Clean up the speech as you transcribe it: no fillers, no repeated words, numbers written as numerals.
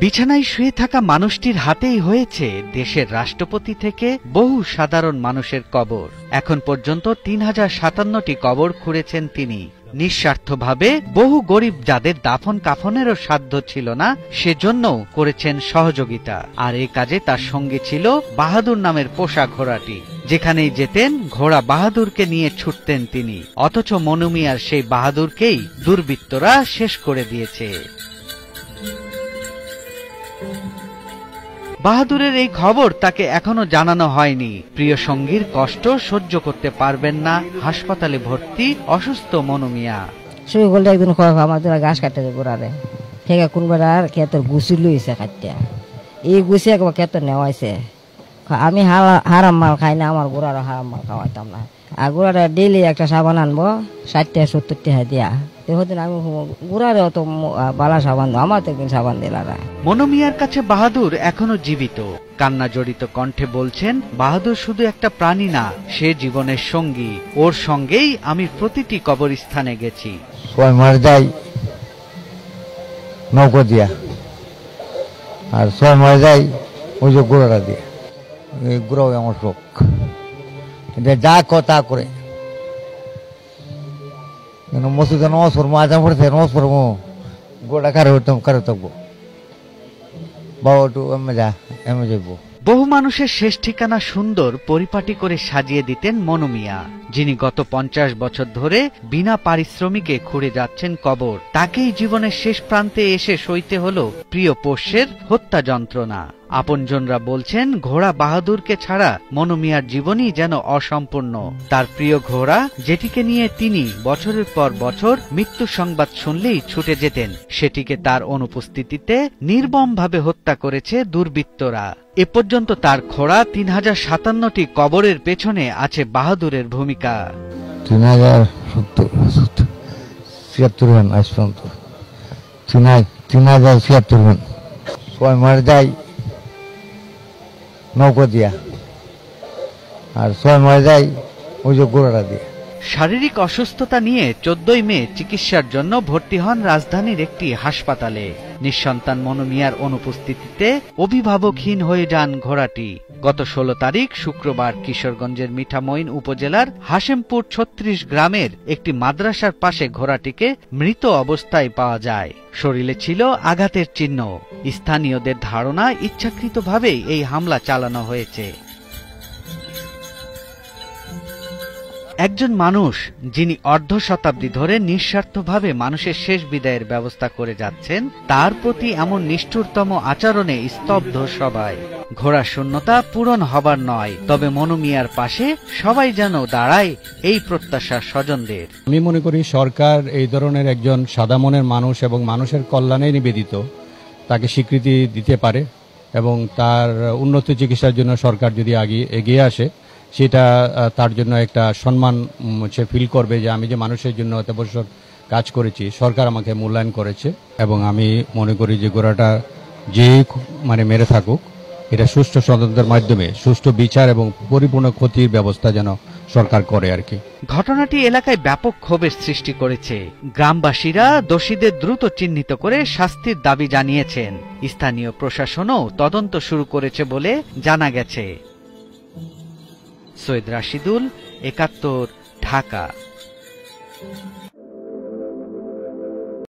বিছানায় শুয়ে থাকা মানুষটির হাতেই হয়েছে দেশের রাষ্ট্রপতি থেকে বহু সাধারণ মানুষের কবর। এখন পর্যন্ত ৩০৫৭টি কবর খুঁড়েছেন তিনি। নিঃস্বার্থভাবে বহু গরিব যাদের দাফন কাফনেরও সাধ্য ছিল না, সেজন্যও করেছেন সহযোগিতা। আর এই কাজে তার সঙ্গে ছিল বাহাদুর নামের পোষা ঘোড়াটি। যেখানেই যেতেন ঘোড়া বাহাদুরকে নিয়ে ছুটতেন তিনি। অথচ মনু মিয়ার সেই বাহাদুরকেই দুর্বৃত্তরা শেষ করে দিয়েছে। বাহাদুরের এই খবর তাকে এখনো জানানো হয়নি। প্রিয় সঙ্গীর কষ্ট সহ্য করতে পারবেন না, হাসপাতালে ভর্তি অসুস্থ মনু মিয়া। শুয়ে বলতে একদিন আমাদের ঘাস কাটতে গোড়ারে থেকে কোনবার আর ক্ষেতের গুছি লইছে কাটিয়া, এই গুছি একবার ক্ষেত নেওয়াইছে। আমি হারাম মাল খাই না, আমার গোড়ারও হারাম মাল খাওয়াইতাম না। আর গোড়াটা ডেইলি একটা সাবান আনবো ৬০-৭০ টাকা দিয়া। দেখুন আমি গোড়ারেও তো বালা সাবান দো, আমার তো একদিন সাবান দিলারা। মনু মিয়ার কাছে বাহাদুর এখনো জীবিত। কান্না জড়িত কণ্ঠে বলছেন, বাহাদুর শুধু একটা প্রাণী না, সে জীবনের সঙ্গী। ওর সঙ্গেই আমি প্রতিটি কবরস্থানে গেছি। মার যাই নৌকো দিয়া, আর ৬ মার যাই ওই যে গোড়াটা দিয়ে। এই গোড়াও আমার শোক, যা কথা করে মসজিদে নমাজ পড়বো, আজান পড়েছে নমাজ পড়বো, গোড়া কারে হইতাম কারে থাকবো, বাবা একটু এমে যা এমে যাইবো। বহু মানুষের শেষ ঠিকানা সুন্দর পরিপাটি করে সাজিয়ে দিতেন মনু মিয়া, যিনি গত ৫০ বছর ধরে বিনা পারিশ্রমিকে খুঁড়ে যাচ্ছেন কবর। তাকেই জীবনের শেষ প্রান্তে এসে সইতে হলো প্রিয় পোষ্যের হত্যা যন্ত্রণা। আপনজনরা বলছেন, ঘোড়া বাহাদুরকে ছাড়া মনু মিয়ার জীবনই যেন অসম্পূর্ণ। তার প্রিয় ঘোড়া, যেটিকে নিয়ে তিনি বছরের পর বছর মৃত্যু সংবাদ শুনলেই ছুটে যেতেন, সেটিকে তার অনুপস্থিতিতে নির্মমভাবে হত্যা করেছে দুর্বৃত্তরা। এ পর্যন্ত তার খোঁড়া ৩০৫৭টি কবরের পেছনে আছে বাহাদুরের ভূমিকা। ৩০৭৬ আজ পর্যন্ত ৩০৭৬ ৬ মার যাই নৌকো দিয়া, আর ৬ মার যাই ওই যে গোড়াটা দিয়ে। শারীরিক অসুস্থতা নিয়ে ১৪ই মে চিকিৎসার জন্য ভর্তি হন রাজধানীর একটি হাসপাতালে। নিঃসন্তান মনু মিয়ার অনুপস্থিতিতে অভিভাবকহীন হয়ে যান ঘোড়াটি। গত ১৬ তারিখ শুক্রবার কিশোরগঞ্জের মিঠামইন উপজেলার হাশেমপুর ৩৬ গ্রামের একটি মাদ্রাসার পাশে ঘোড়াটিকে মৃত অবস্থায় পাওয়া যায়। শরীরে ছিল আঘাতের চিহ্ন। স্থানীয়দের ধারণা, ইচ্ছাকৃতভাবেই এই হামলা চালানো হয়েছে। একজন মানুষ যিনি অর্ধ শতাব্দী ধরে নিঃস্বার্থভাবে মানুষের শেষ বিদায়ের ব্যবস্থা করে যাচ্ছেন, তার প্রতি এমন নিষ্ঠুরতম আচরণে স্তব্ধ সবাই। ঘোড়া শূন্যতা পূরণ হবার নয়, তবে মনু মিয়ার পাশে সবাই যেন দাঁড়ায়, এই প্রত্যাশা স্বজনদের। আমি মনে করি সরকার এই ধরনের একজন সাদা মনের মানুষ এবং মানুষের কল্যাণে নিবেদিত, তাকে স্বীকৃতি দিতে পারে এবং তার উন্নত চিকিৎসার জন্য সরকার যদি এগিয়ে আসে, সেটা তার জন্য একটা সম্মান সে ফিল করবে যে আমি যে মানুষের জন্য এত বছর কাজ করেছি, সরকার আমাকে মূল্যায়ন করেছে। এবং আমি মনে করি যে গোড়াটা যে মেরে থাকুক, এটা সুষ্ঠু তদন্তের মাধ্যমে সুষ্ঠু বিচার এবং পরিপূর্ণ ক্ষতির ব্যবস্থা যেন সরকার করে আর কি। ঘটনাটি এলাকায় ব্যাপক ক্ষোভের সৃষ্টি করেছে। গ্রামবাসীরা দোষীদের দ্রুত চিহ্নিত করে শাস্তির দাবি জানিয়েছেন। স্থানীয় প্রশাসনও তদন্ত শুরু করেছে বলে জানা গেছে। সৈয়দ রাশিদুল, ৭১, ঢাকা।